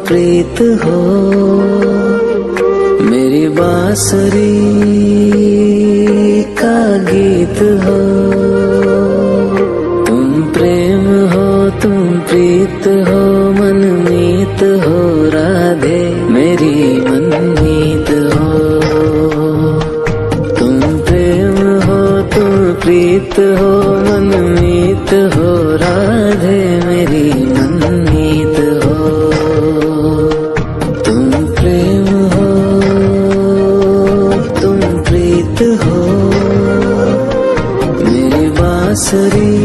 प्रीत हो, मेरी बांसुरी का गीत हो। तुम प्रेम हो, तुम प्रीत हो, मनमीत हो राधे मेरी मनमीत हो। तुम प्रेम हो, तुम प्रीत हो, मनमीत हो राधे मेरी मनमीत हो। तुम प्रेम हो, तुम प्रीत हो, मेरी बांसुरी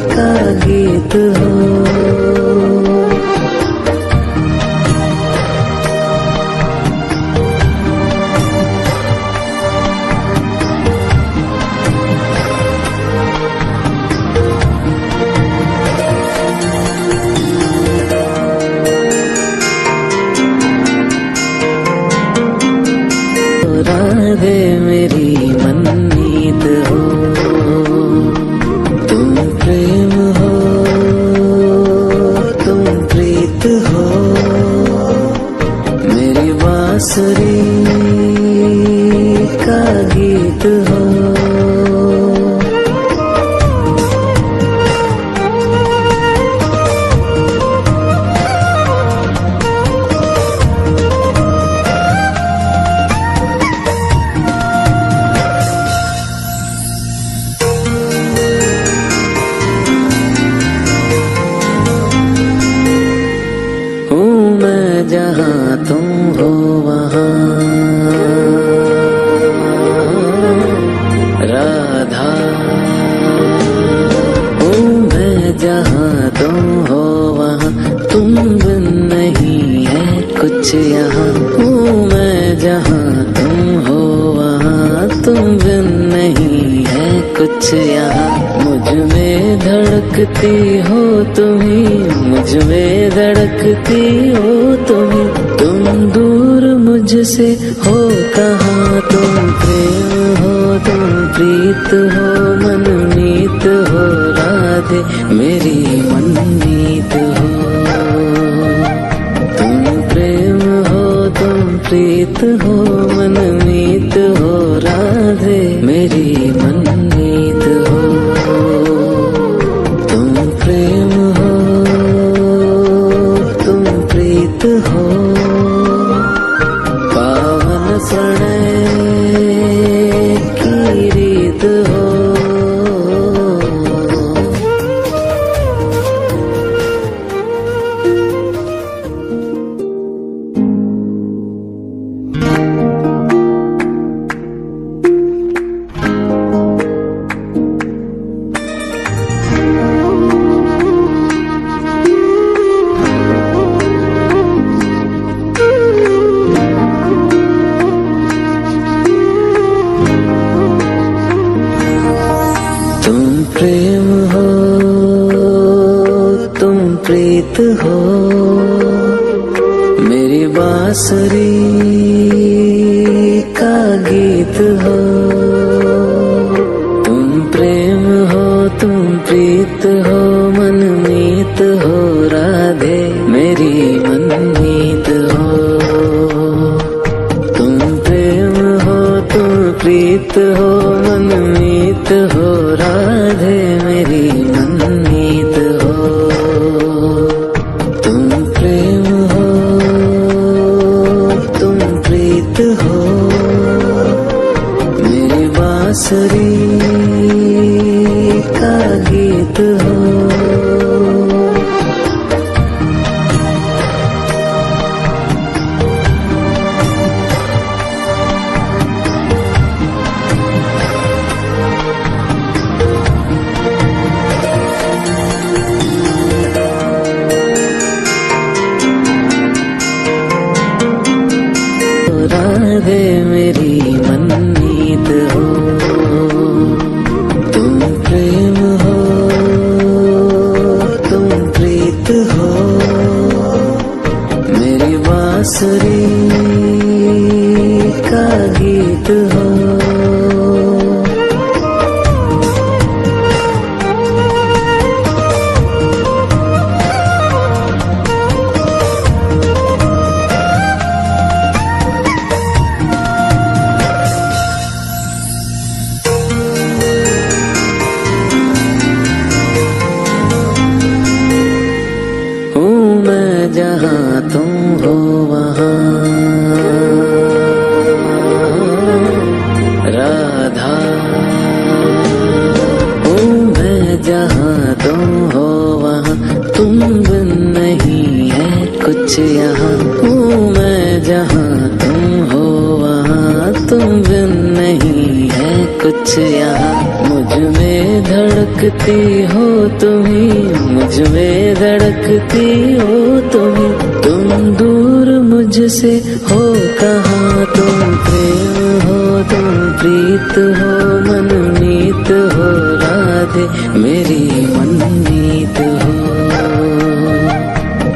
का गीत हो। राधे मेरी मनमीत हो। तुम प्रेम हो, तुम प्रीत हो, मेरी बांसुरी का गीत हो। जहाँ तुम हो वहाँ राधा हूँ मैं, जहाँ तुम हो वहाँ तुम बिन नहीं है कुछ यहाँ। हूँ मैं जहाँ तुम हो वहाँ तुम बिन नहीं है कुछ यहाँ। मुझ में धड़कती हो तुम्ही, मुझ में धड़कती हो तुम्ही, तुम दूर मुझसे हो कहाँ। तुम प्रेम हो, तुम प्रीत हो, मनमीत हो राधे मेरी मनमीत हो। तुम प्रेम हो, तुम प्रीत हो, मनमीत हो राधे मेरी मनमीत हो। तुम प्रेम हो, तुम प्रीत हो, पावन प्रणय की रीत हो। तुम प्रेम हो, तुम प्रीत हो, मेरी बांसुरी का गीत हो। तुम प्रेम हो, तुम प्रीत हो, मनमीत हो राधे मेरी मनमीत हो। तुम प्रेम हो, तुम प्रीत हो, मनमीत हो राधे मेरी मनमीत हो। तुम प्रेम हो, तुम प्रीत हो, मेरी बांसुरी का गीत हो। जहाँ तुम हो वहाँ राधा हूँ मैं, जहाँ तुम हो वहाँ तुम बिन नहीं है कुछ यहाँ। हूँ मैं जहाँ तुम हो वहाँ तुम बिन नहीं है कुछ यहाँ। मुझ में धड़कती हो तुम्ही, मुझ में धड़कती हो तुम्ही, तुम दूर मुझसे हो कहाँ। तुम प्रेम हो, तुम प्रीत हो, मनमीत हो राधे मेरी मनमीत हो।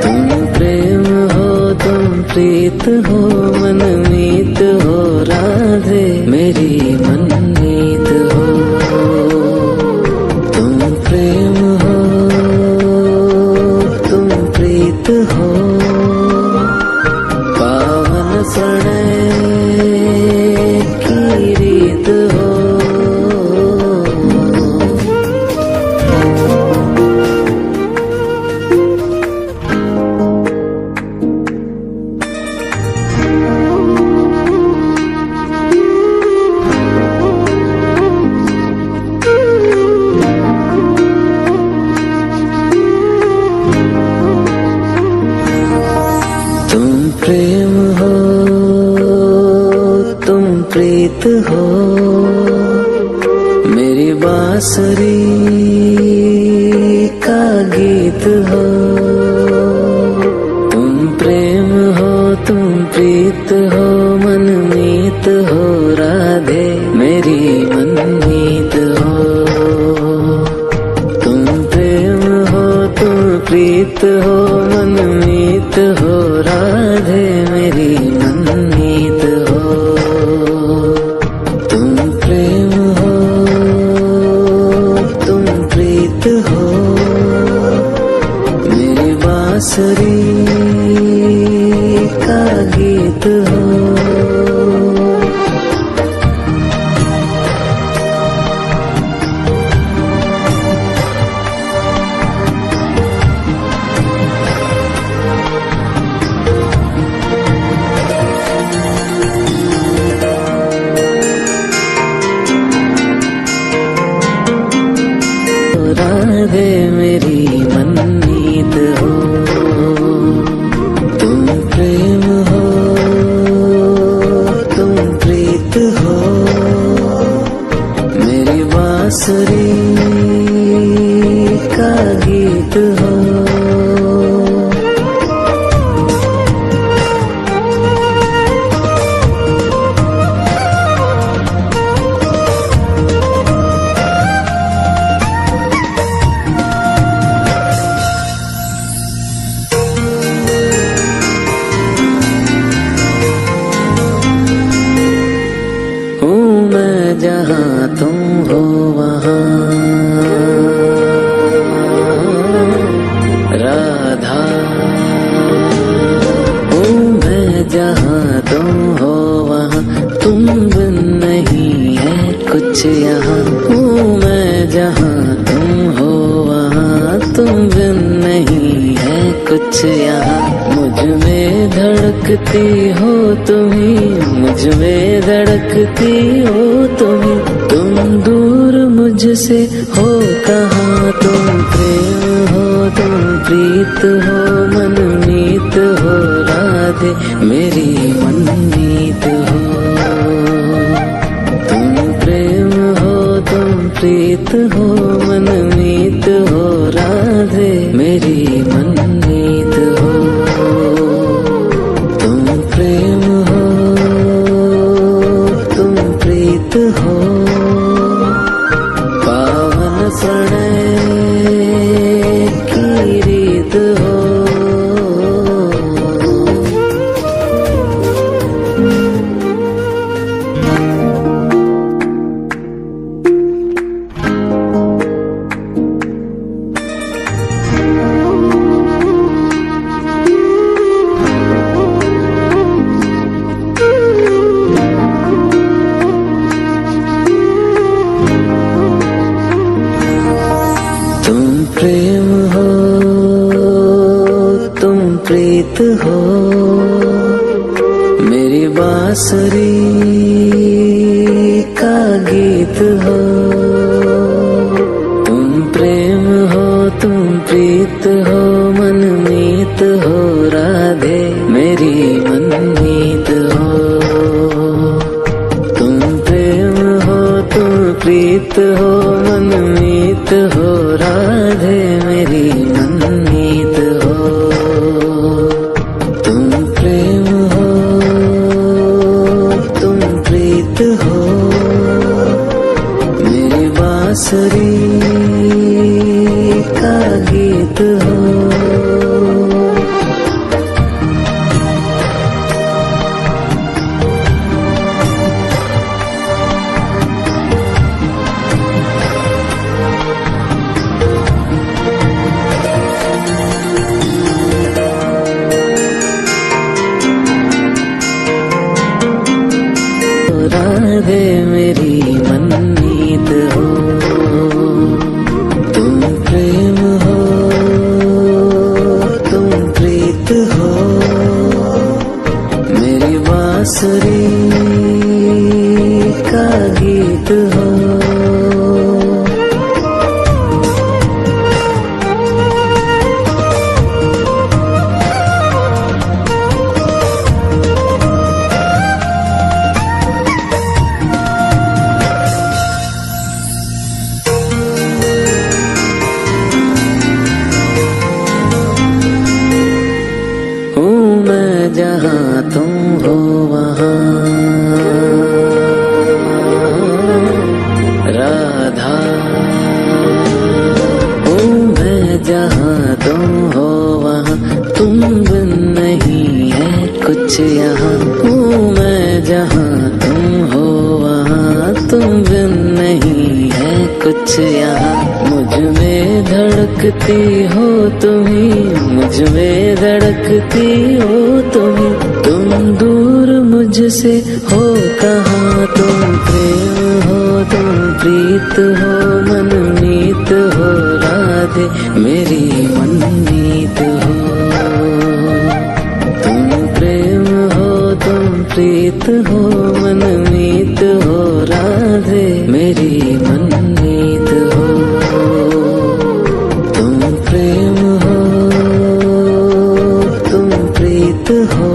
तुम प्रेम हो, तुम प्रीत हो, मनमीत हो राधे मेरी मनमीत हो। तुम प्रेम हो, तुम प्रीत हो, पावन प्रणय की रीत हो। तुम प्रेम हो, तुम प्रीत हो, मेरी बांसुरी का गीत हो। तुम प्रेम हो, तुम प्रीत हो, मनमीत हो राधे मेरी मनमीत हो। तुम प्रेम हो, तुम प्रीत हो, मनमीत हो राधे मेरी मनमीत हो। तुम प्रेम हो, तुम प्रीत हो, मेरी बांसुरी का गीत हो। राधे मेरी मनमीत हो। तुम प्रेम हो, तुम प्रीत हो, मेरी बांसुरी का गीत हो। हूँ मैं जहाँ तुम हो वहाँ राधा हूँ मैं, जहाँ तुम हो वहाँ तुम बिन नहीं है कुछ यहाँ। हूँ मैं जहाँ तुम हो वहाँ तुम बिन नहीं है कुछ यहाँ। मुझ में धड़कती हो तुम्ही, मुझ में धड़कती हो तुम्ही, तुम दूर मुझसे हो कहाँ। तुम प्रेम हो, तुम प्रीत हो, मनमीत हो राधे मेरी मनमीत हो। तुम प्रेम हो, तुम प्रीत हो, मनमीत हो राधे मेरी मनमीत हो। तुम प्रेम हो, तुम प्रीत हो, पावन प्रणय की रीत हो। तुम प्रेम हो, प्रीत हो, मेरी बांसुरी का गीत हो। तुम प्रेम हो, तुम प्रीत हो, मनमीत हो राधे, मेरी मनमीत हो। तुम प्रेम हो, तुम प्रीत हो, मनमीत हो राधे, मेरी मनमीत हो। तुम प्रेम हो, तुम प्रीत हो, मेरी बांसुरी का गीत हो। राधे मेरी मनमीत हो। तुम प्रेम हो, तुम प्रीत हो, मेरी बांसुरी का गीत हो। जहाँ तुम हो वहाँ राधा, हूँ मैं जहाँ तुम हो वहाँ, तुम बिन नहीं है कुछ यहाँ। हूँ मैं जहाँ तुम हो वहाँ, तुम बिन नहीं है कुछ यहाँ। मुझ में धड़कती हो तुम्ही, मुझ में धड़कती हो तुम्ही, तुम दूर मुझसे हो कहाँ। तुम प्रेम हो, तुम प्रीत हो, मनमीत हो राधे, मेरी मनमीत हो। तुम प्रेम हो, तुम प्रीत हो, मनमीत हो राधे, मेरी मनमीत हो। तुम प्रेम हो, तुम प्रीत हो,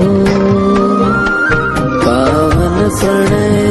पावन प्रणय